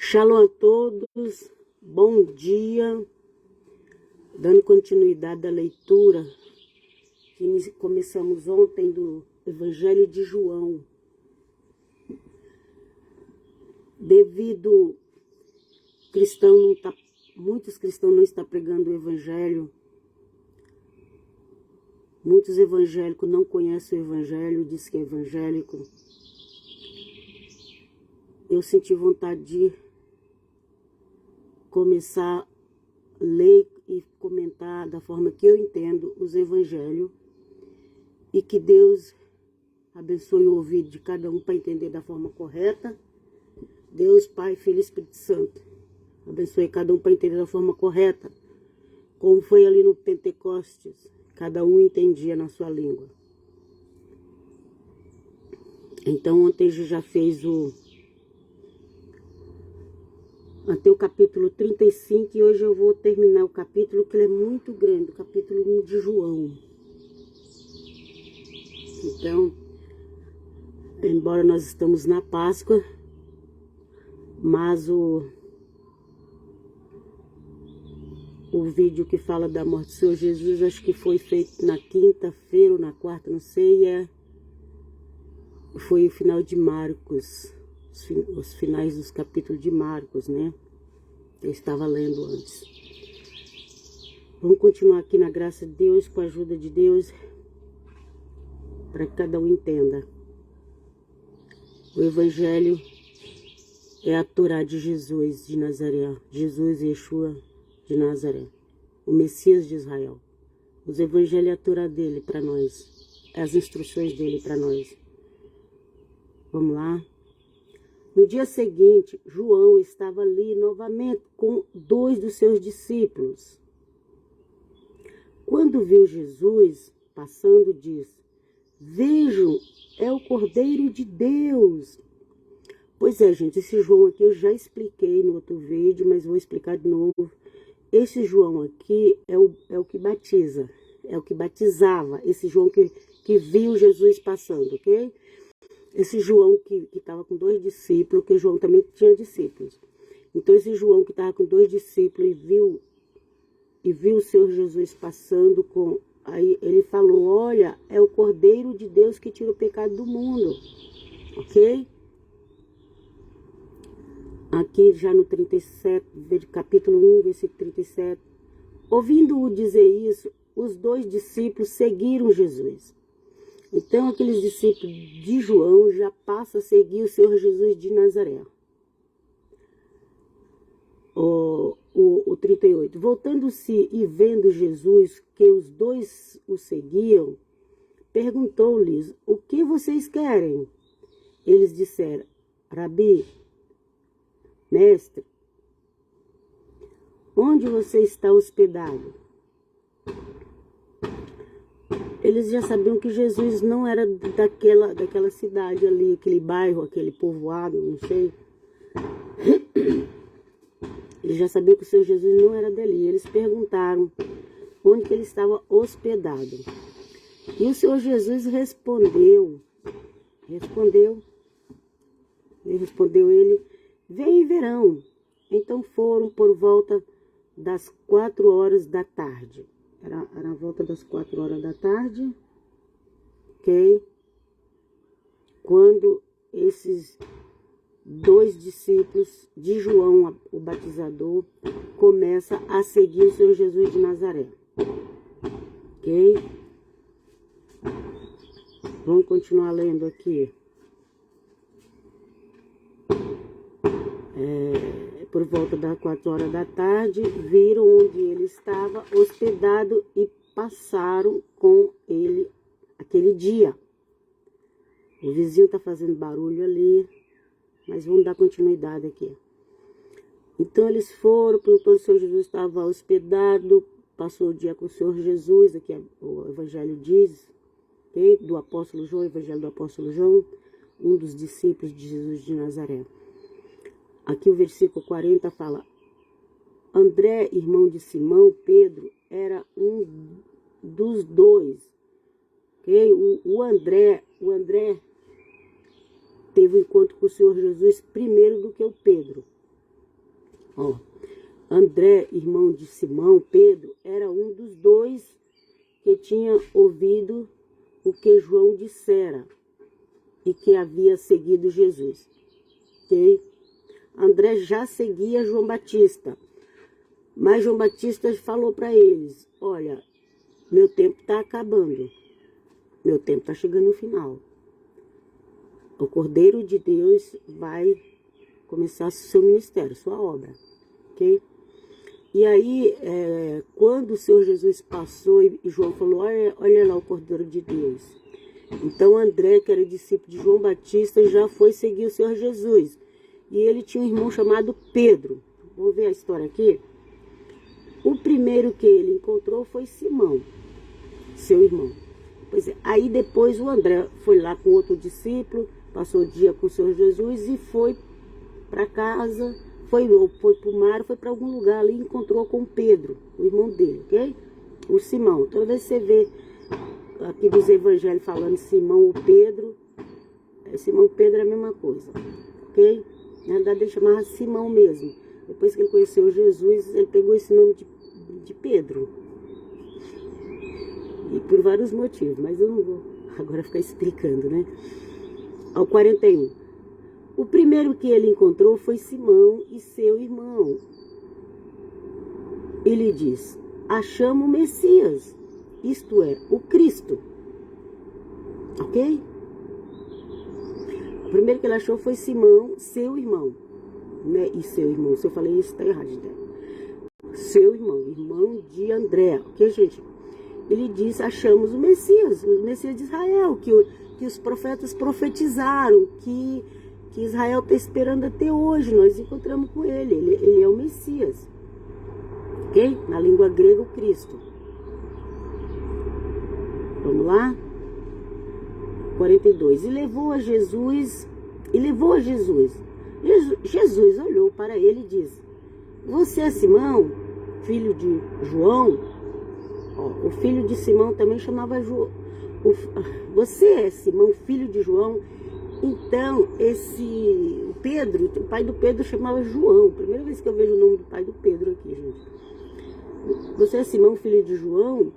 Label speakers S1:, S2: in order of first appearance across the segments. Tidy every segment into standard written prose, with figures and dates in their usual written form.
S1: Shalom a todos, bom dia. Dando continuidade à leitura que começamos ontem do Evangelho de João. Devido muitos cristãos não estão pregando o Evangelho, muitos evangélicos não conhecem o Evangelho, dizem que é evangélico. Eu senti vontade de começar a ler e comentar da forma que eu entendo os evangelhos e que Deus abençoe o ouvido de cada um para entender da forma correta. Deus, Pai, Filho e Espírito Santo, abençoe cada um para entender da forma correta, como foi ali no Pentecostes, cada um entendia na sua língua. Então ontem já fez até o capítulo 35 e hoje eu vou terminar o capítulo, que ele é muito grande, o capítulo 1 de João. Então, embora nós estamos na Páscoa, mas o vídeo que fala da morte do Senhor Jesus, acho que foi feito na quinta-feira ou na quarta, não sei, foi o final de Marcos. Os finais dos capítulos de Marcos, né? Eu estava lendo antes. Vamos continuar aqui na graça de Deus, com a ajuda de Deus, para que cada um entenda. O Evangelho é a Torá de Jesus de Nazaré, Jesus Yeshua de Nazaré, o Messias de Israel. Os Evangelhos é a Torá dele para nós, as instruções dele para nós. Vamos lá. No dia seguinte, João estava ali novamente com 2 dos seus discípulos. Quando viu Jesus passando, disse: "Vejam, é o Cordeiro de Deus." Pois é, gente, esse João aqui eu já expliquei no outro vídeo, mas vou explicar de novo. Esse João aqui é o que batiza, é o que batizava, esse João que viu Jesus passando, ok? Esse João que estava com 2 discípulos, porque João também tinha discípulos. Então esse João que estava com 2 discípulos e viu o Senhor Jesus passando aí ele falou: "Olha, é o Cordeiro de Deus que tira o pecado do mundo." Ok? Aqui já no 37, capítulo 1, versículo 37. Ouvindo-o dizer isso, os 2 discípulos seguiram Jesus. Então, aqueles discípulos de João já passam a seguir o Senhor Jesus de Nazaré. O 38. Voltando-se e vendo Jesus que os 2 o seguiam, perguntou-lhes: "O que vocês querem?" Eles disseram: "Rabi, mestre, onde você está hospedado?" Eles já sabiam que Jesus não era daquela cidade ali, aquele bairro, aquele povoado, não sei. Eles já sabiam que o Senhor Jesus não era dali. Eles perguntaram onde que ele estava hospedado. E o Senhor Jesus respondeu, ele: "Vem e verão." Então foram por volta das 4 horas da tarde. Era a volta das 4 horas da tarde, ok? Quando esses 2 discípulos de João, o batizador, começam a seguir o Senhor Jesus de Nazaré, ok? Vamos continuar lendo aqui. Por volta das 4 horas da tarde, viram onde ele estava hospedado e passaram com ele aquele dia. O vizinho está fazendo barulho ali, mas vamos dar continuidade aqui. Então eles foram, perguntou se o Senhor Jesus estava hospedado, passou o dia com o Senhor Jesus, aqui o Evangelho diz, okay? Do apóstolo João, Evangelho do apóstolo João, um dos discípulos de Jesus de Nazaré. Aqui o versículo 40 fala: André, irmão de Simão, Pedro, era um dos 2. Okay? O André teve um encontro com o Senhor Jesus primeiro do que o Pedro. Ó, André, irmão de Simão, Pedro, era um dos dois que tinha ouvido o que João dissera e que havia seguido Jesus. Ok? André já seguia João Batista, mas João Batista falou para eles: olha, meu tempo está acabando, meu tempo está chegando no final. O Cordeiro de Deus vai começar seu ministério, sua obra, ok? E aí, quando o Senhor Jesus passou e João falou: olha lá o Cordeiro de Deus. Então André, que era discípulo de João Batista, já foi seguir o Senhor Jesus. E ele tinha um irmão chamado Pedro. Vamos ver a história aqui? O primeiro que ele encontrou foi Simão, seu irmão. Pois é, aí depois o André foi lá com outro discípulo, passou o dia com o Senhor Jesus e foi para casa, foi para o mar, foi para algum lugar ali e encontrou com Pedro, o irmão dele, ok? O Simão. Toda vez que você vê aqui dos evangelhos falando Simão ou Pedro, Simão e Pedro é a mesma coisa, ok? Na verdade ele chamava Simão mesmo. Depois que ele conheceu Jesus, ele pegou esse nome de Pedro. E por vários motivos, mas eu não vou agora ficar explicando, né? Ao 41. O primeiro que ele encontrou foi Simão e seu irmão. Ele diz: achamos o Messias, isto é, o Cristo. Ok? O primeiro que ele achou foi Simão, seu irmão. Né? E seu irmão, se eu falei isso, está errado, né? Seu irmão, irmão de André. Ok, gente? Ele diz: achamos o Messias de Israel, que os profetas profetizaram, que Israel está esperando até hoje. Nós encontramos com ele é o Messias. Ok? Na língua grega, o Cristo. Vamos lá? 42. E levou a Jesus. Jesus olhou para ele e disse: você é Simão, filho de João? Ó, o filho de Simão também chamava João. Você é Simão, filho de João? Então, o Pedro, o pai do Pedro chamava João. Primeira vez que eu vejo o nome do pai do Pedro aqui, gente. Você é Simão, filho de João?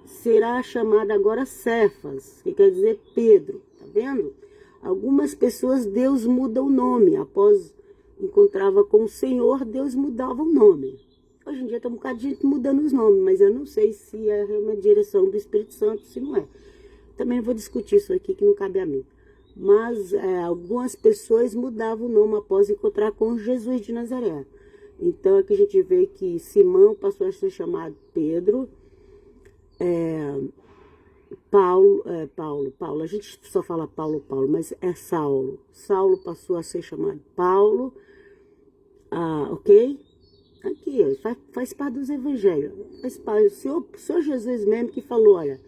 S1: Será chamado agora Cefas, que quer dizer Pedro. Tá vendo? Algumas pessoas, Deus muda o nome. Após encontrava com o Senhor, Deus mudava o nome. Hoje em dia tem um bocado de gente mudando os nomes, mas eu não sei se é uma direção do Espírito Santo, se não é. Também vou discutir isso aqui, que não cabe a mim. Mas algumas pessoas mudavam o nome após encontrar com Jesus de Nazaré. Então aqui a gente vê que Simão passou a ser chamado Pedro, Paulo, a gente só fala Paulo, mas é Saulo. Saulo passou a ser chamado Paulo, ok? Aqui, faz parte dos evangelhos. Faz parte. O Senhor Jesus mesmo que falou: olha,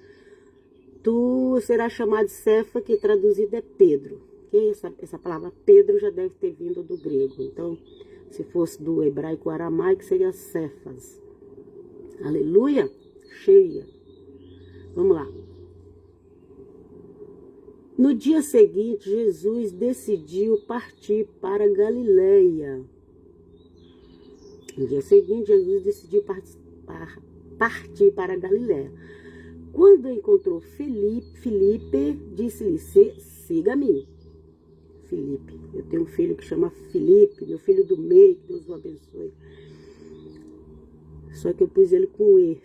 S1: tu serás chamado Cefa, que traduzido é Pedro. Okay? Essa palavra Pedro já deve ter vindo do grego. Então, se fosse do hebraico aramaico, seria Cefas. Aleluia! Cheia. Vamos lá. No dia seguinte, Jesus decidiu partir para Galileia. No dia seguinte, Jesus decidiu partir para Galileia. Quando encontrou Filipe, disse-lhe: siga-me. Filipe, eu tenho um filho que chama Filipe, meu filho do meio, que Deus o abençoe. Só que eu pus ele com E,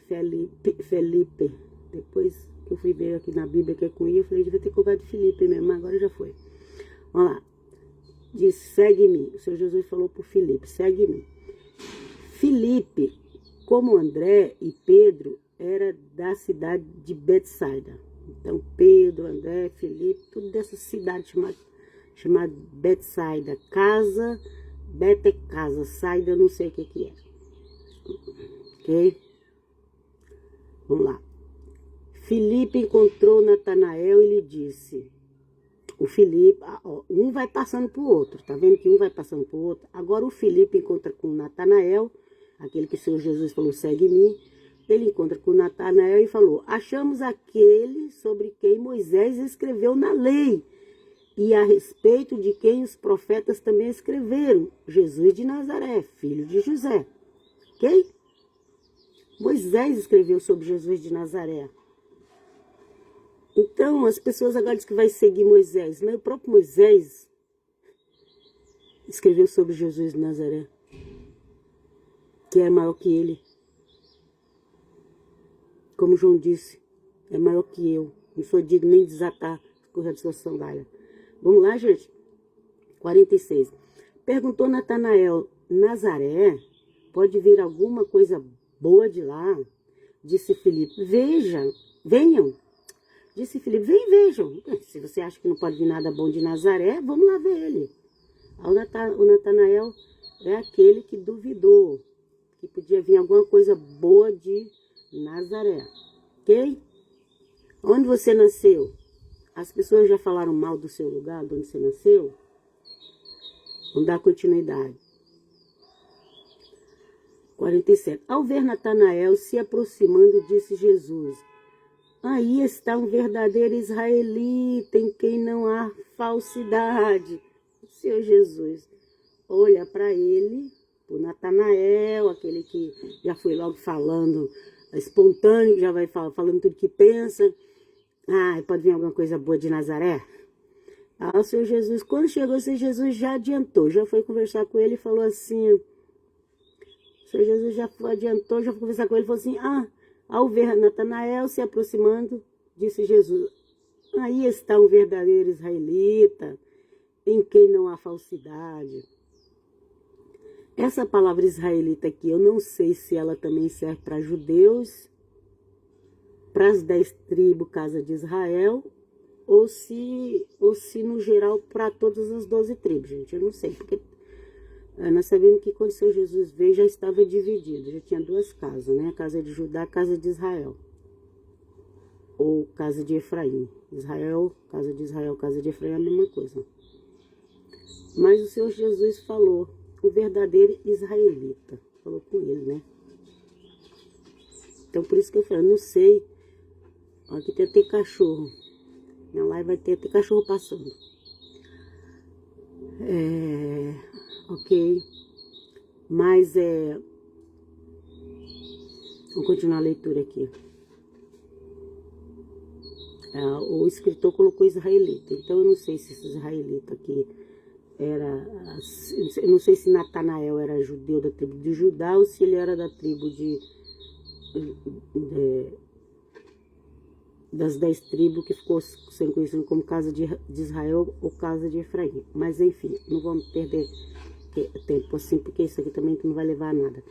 S1: Felipe. Depois que eu fui ver aqui na Bíblia que é com I, eu falei: devia ter colocado Filipe mesmo, mas agora já foi. Vamos lá. Diz: segue-me. O Senhor Jesus falou para o Filipe: segue-me. Filipe, como André e Pedro, era da cidade de Betsaida. Então, Pedro, André, Filipe, tudo dessa cidade chamada Betsaida. Casa, Bet é casa, Saida eu não sei o que é. Ok? Vamos lá. Filipe encontrou Natanael e lhe disse: o Filipe, um vai passando para o outro, tá vendo que um vai passando para o outro? Agora o Filipe encontra com Natanael, aquele que o Senhor Jesus falou: segue-me. Ele encontra com Natanael e falou: achamos aquele sobre quem Moisés escreveu na lei e a respeito de quem os profetas também escreveram, Jesus de Nazaré, filho de José. Ok? Moisés escreveu sobre Jesus de Nazaré. Então, as pessoas agora dizem que vai seguir Moisés. Mas o próprio Moisés escreveu sobre Jesus de Nazaré, que é maior que ele. Como João disse, é maior que eu. Não sou digno nem de desatar as correias de sua sandália. Vamos lá, gente? 46. Perguntou Natanael, Nazaré, pode vir alguma coisa boa de lá? Disse Filipe, venham. Disse Filipe, vem e vejam. Se você acha que não pode vir nada bom de Nazaré, vamos lá ver ele. O Natanael é aquele que duvidou que podia vir alguma coisa boa de Nazaré. Ok? Onde você nasceu? As pessoas já falaram mal do seu lugar, de onde você nasceu? Vamos dar continuidade. 47. Ao ver Natanael se aproximando, disse Jesus, aí está um verdadeiro israelita em quem não há falsidade. O Senhor Jesus olha para ele, o Natanael, aquele que já foi logo falando, espontâneo, já vai falando tudo que pensa. Pode vir alguma coisa boa de Nazaré? O Senhor Jesus, quando chegou, o Senhor Jesus já adiantou, já foi conversar com ele e falou assim, o Senhor Jesus já adiantou, já foi conversar com ele e falou assim, ao ver Natanael se aproximando, disse Jesus, aí está um verdadeiro israelita, em quem não há falsidade. Essa palavra israelita aqui, eu não sei se ela também serve para judeus, para as 10 tribos, casa de Israel, ou se no geral para todas as 12 tribos, gente. Eu não sei, porque nós sabemos que quando o Senhor Jesus veio já estava dividido, já tinha 2 casas, né? A casa de Judá, a casa de Israel. Ou casa de Efraim. Israel, casa de Efraim é a mesma coisa. Mas o Senhor Jesus falou, o verdadeiro israelita. Falou com ele, né? Então por isso que eu falei, eu não sei. Aqui tem até cachorro. Na live vai ter até cachorro passando. Ok. Mas vamos continuar a leitura aqui. O escritor colocou israelita. Então eu não sei se esse israelita aqui era... Eu não sei se Natanael era judeu da tribo de Judá ou se ele era da tribo das 10 tribos que ficou sendo conhecido como casa de Israel ou casa de Efraim. Mas enfim, não vamos perder tempo assim, porque isso aqui também não vai levar a nada.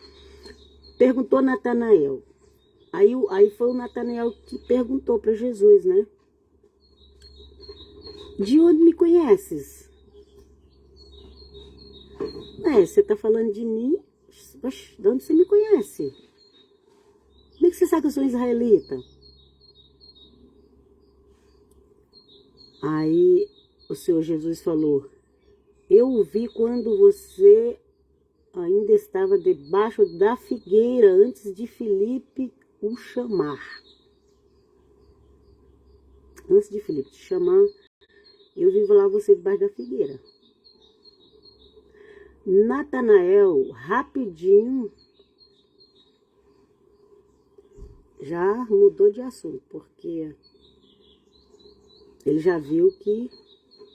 S1: Perguntou Natanael. Aí foi o Natanael que perguntou para Jesus, né? De onde me conheces? Você está falando de mim? Oxe, de onde você me conhece? Como é que você sabe que eu sou israelita? Aí o Senhor Jesus falou, eu o vi quando você ainda estava debaixo da figueira, antes de Filipe o chamar. Antes de Filipe te chamar, eu vi lá você debaixo da figueira. Natanael, rapidinho, já mudou de assunto, porque ele já viu que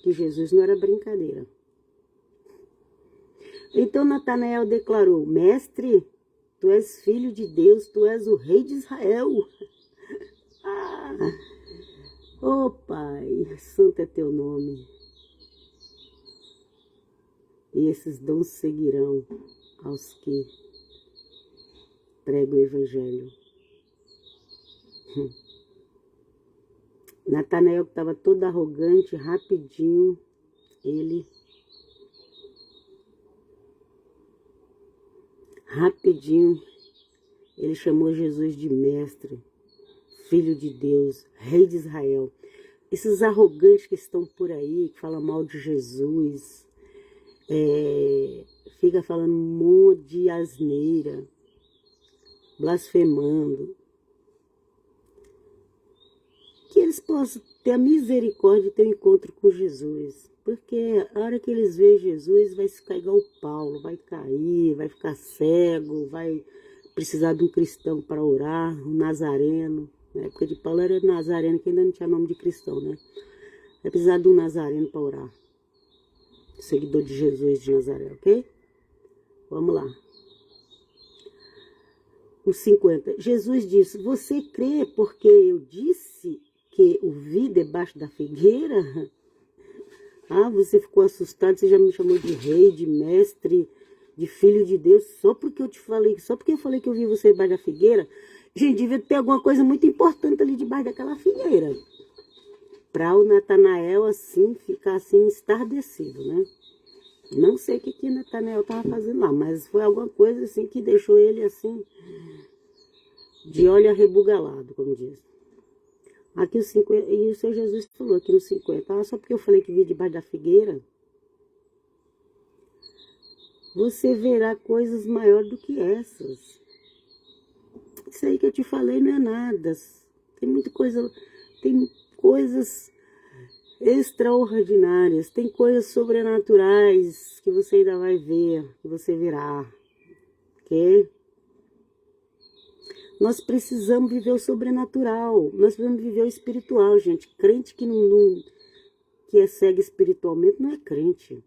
S1: Jesus não era brincadeira. Então Natanael declarou, mestre, tu és filho de Deus, tu és o rei de Israel. Oh Pai, santo é teu nome. E esses dons seguirão aos que pregam o evangelho. Natanael, que estava todo arrogante, rapidinho, ele chamou Jesus de mestre, filho de Deus, rei de Israel. Esses arrogantes que estão por aí, que falam mal de Jesus, fica falando um monte de asneira, blasfemando. que eles possam ter a misericórdia de ter um encontro com Jesus. Porque a hora que eles veem Jesus, vai ficar igual o Paulo, vai cair, vai ficar cego, vai precisar de um cristão para orar, um nazareno. Na época de Paulo era nazareno, que ainda não tinha nome de cristão, né? Vai precisar de um nazareno para orar. Seguidor de Jesus de Nazaré, ok? Vamos lá. O 50. Jesus disse, você crê porque eu disse que o vi debaixo da figueira? Ah, você ficou assustado, você já me chamou de rei, de mestre, de filho de Deus, só porque eu te falei, só porque eu falei que eu vi você debaixo da figueira? Gente, devia ter alguma coisa muito importante ali debaixo daquela figueira. Para o Natanael, assim, ficar assim, estardecido, né? Não sei o que Natanael estava fazendo lá, mas foi alguma coisa assim que deixou ele assim, de olho arrebugalado, como diz. Aqui o 50, e o Senhor Jesus falou aqui no 50, só porque eu falei que vi debaixo da figueira, você verá coisas maiores do que essas. Isso aí que eu te falei não é nada. Tem muita coisa, tem coisas extraordinárias, tem coisas sobrenaturais que você ainda vai ver, que você verá, ok? Nós precisamos viver o sobrenatural, nós precisamos viver o espiritual, gente. Crente que que é cego espiritualmente não é crente.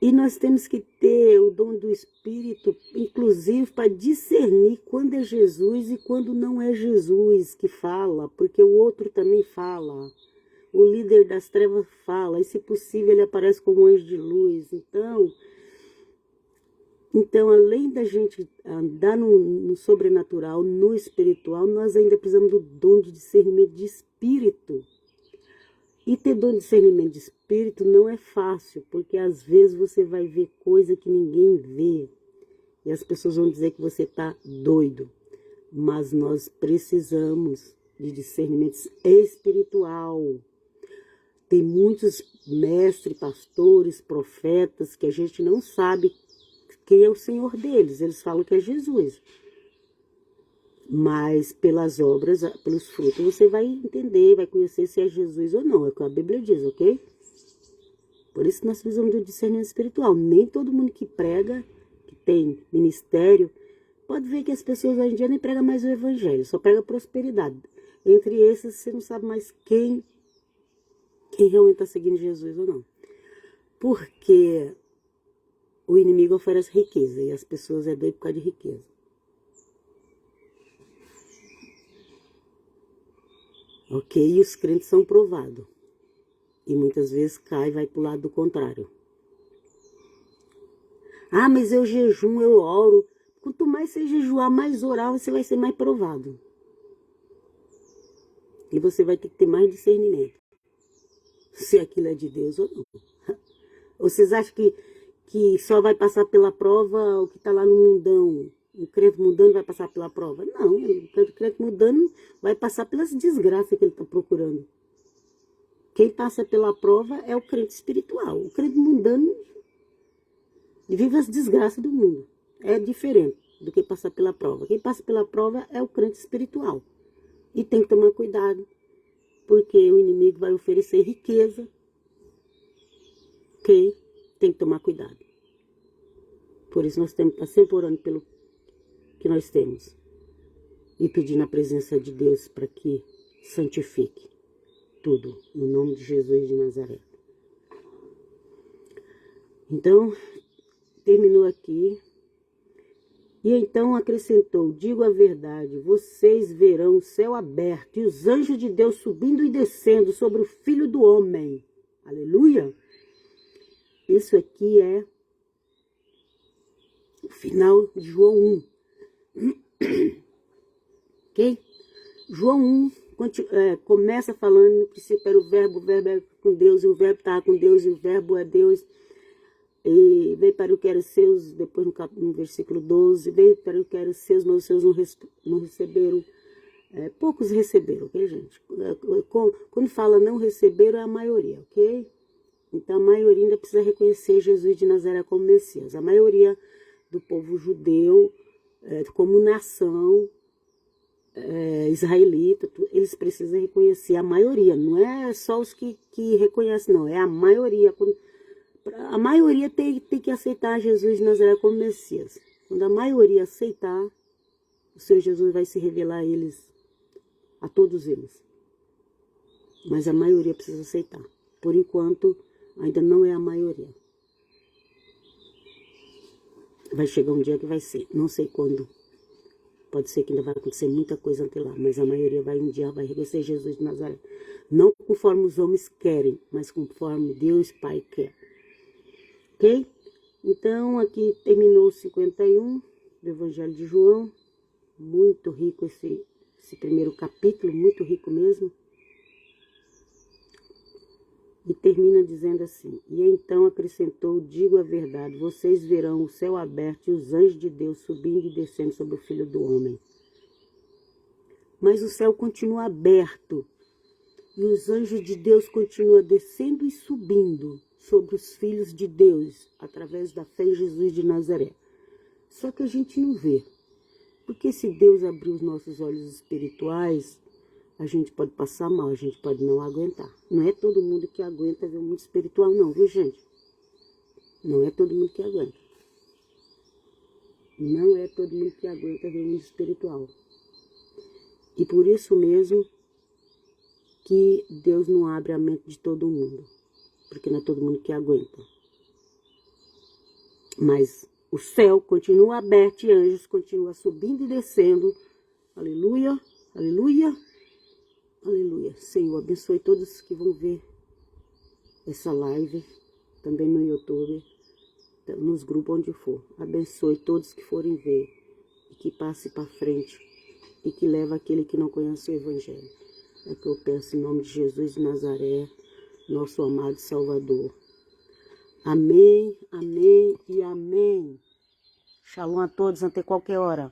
S1: E nós temos que ter o dom do Espírito, inclusive para discernir quando é Jesus e quando não é Jesus que fala, porque o outro também fala. O líder das trevas fala, e se possível ele aparece como um anjo de luz. Então, além da gente andar no sobrenatural, no espiritual, nós ainda precisamos do dom de discernimento de espírito. E ter dom de discernimento de espírito não é fácil, porque às vezes você vai ver coisa que ninguém vê. E as pessoas vão dizer que você está doido. Mas nós precisamos de discernimento espiritual. Tem muitos mestres, pastores, profetas que a gente não sabe quem é o Senhor deles. Eles falam que é Jesus. Mas pelas obras, pelos frutos, você vai entender, vai conhecer se é Jesus ou não. É o que a Bíblia diz, ok? Por isso nós precisamos de um discernimento espiritual. Nem todo mundo que prega, que tem ministério, pode ver que as pessoas hoje em dia nem pregam mais o evangelho, só prega prosperidade. Entre esses, você não sabe mais quem realmente está seguindo Jesus ou não. Porque o inimigo oferece riqueza e as pessoas é doido por causa de riqueza. Ok? E os crentes são provados. E muitas vezes cai e vai para o lado do contrário. Ah, mas eu jejum, eu oro. Quanto mais você jejuar, mais orar, você vai ser mais provado. E você vai ter que ter mais discernimento. Se aquilo é de Deus ou não. Ou vocês acham que só vai passar pela prova o que está lá no mundão? O crente mundano vai passar pela prova? Não, o crente mundano vai passar pelas desgraças que ele está procurando. Quem passa pela prova é o crente espiritual. O crente mundano vive as desgraças do mundo. É diferente do que passar pela prova. Quem passa pela prova é o crente espiritual. E tem que tomar cuidado, porque o inimigo vai oferecer riqueza. Ok? Tem que tomar cuidado. Por isso nós temos que estar sempre orando pelo que nós temos. E pedindo a presença de Deus para que santifique tudo. No nome de Jesus de Nazaré. Então, terminou aqui. E então acrescentou, digo a verdade, vocês verão o céu aberto e os anjos de Deus subindo e descendo sobre o Filho do Homem. Aleluia! Isso aqui é o final de João 1. Ok? João 1 começa falando, no princípio era o verbo era com Deus, e o verbo estava com Deus, e o verbo é Deus. E veio para o que era seus, depois no versículo 12, veio para o que era seus, mas os seus não receberam. Poucos receberam, ok, gente? Quando fala não receberam, é a maioria, ok? Então a maioria ainda precisa reconhecer Jesus de Nazaré como Messias. A maioria do povo judeu, como nação, israelita, eles precisam reconhecer a maioria, não é só os que reconhecem, não, é a maioria. A maioria tem que aceitar Jesus de Nazaré como Messias. Quando a maioria aceitar, o Senhor Jesus vai se revelar a eles, a todos eles. Mas a maioria precisa aceitar. Por enquanto, ainda não é a maioria. Vai chegar um dia que vai ser, não sei quando. Pode ser que ainda vai acontecer muita coisa até lá, mas a maioria um dia vai reconhecer Jesus de Nazaré. Não conforme os homens querem, mas conforme Deus Pai quer. Ok? Então, aqui terminou o 51 do Evangelho de João. Muito rico esse primeiro capítulo, muito rico mesmo. E termina dizendo assim: e então acrescentou, digo a verdade, vocês verão o céu aberto e os anjos de Deus subindo e descendo sobre o Filho do Homem. Mas o céu continua aberto e os anjos de Deus continuam descendo e subindo sobre os filhos de Deus, através da fé em Jesus de Nazaré. Só que a gente não vê. Porque se Deus abrir os nossos olhos espirituais, a gente pode passar mal, a gente pode não aguentar. Não é todo mundo que aguenta ver o mundo espiritual, não, viu, gente? Não é todo mundo que aguenta. Não é todo mundo que aguenta ver o mundo espiritual. E por isso mesmo que Deus não abre a mente de todo mundo. Porque não é todo mundo que aguenta. Mas o céu continua aberto e anjos continuam subindo e descendo. Aleluia, aleluia. Aleluia. Senhor, abençoe todos que vão ver essa live, também no YouTube, nos grupos onde for. Abençoe todos que forem ver e que passe para frente e que leve aquele que não conhece o Evangelho. É que eu peço em nome de Jesus de Nazaré, nosso amado Salvador. Amém, amém e amém. Shalom a todos, até qualquer hora.